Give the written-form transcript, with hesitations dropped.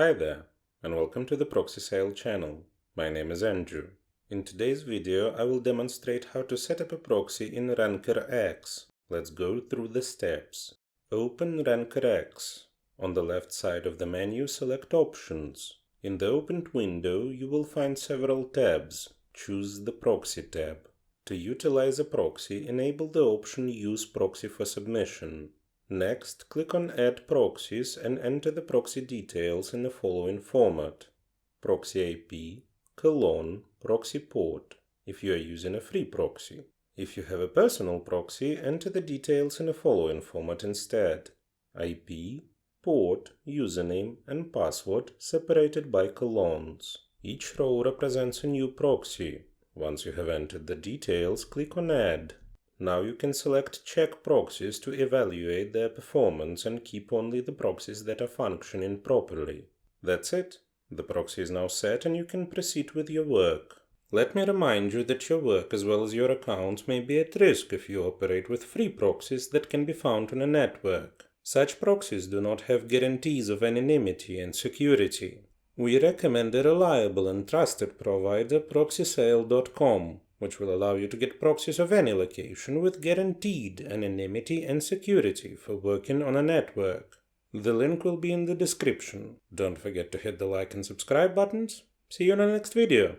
Hi there, and welcome to the Proxy Sale channel. My name is Andrew. In today's video, I will demonstrate how to set up a proxy in RankerX. Let's go through the steps. Open RankerX. On the left side of the menu, select Options. In the opened window, you will find several tabs. Choose the Proxy tab. To utilize a proxy, enable the option Use Proxy for Submission. Next, click on Add Proxies and enter the proxy details in the following format: proxy IP, proxy port, if you are using a free proxy. If you have a personal proxy, enter the details in the following format instead: IP, port, username, and password separated by colons. Each row represents a new proxy. Once you have entered the details, click on Add. Now you can select Check Proxies to evaluate their performance and keep only the proxies that are functioning properly. That's it. The proxy is now set and you can proceed with your work. Let me remind you that your work as well as your accounts may be at risk if you operate with free proxies that can be found on a network. Such proxies do not have guarantees of anonymity and security. We recommend a reliable and trusted provider, ProxySale.com, which will allow you to get proxies of any location with guaranteed anonymity and security for working on a network. The link will be in the description. Don't forget to hit the like and subscribe buttons. See you in the next video.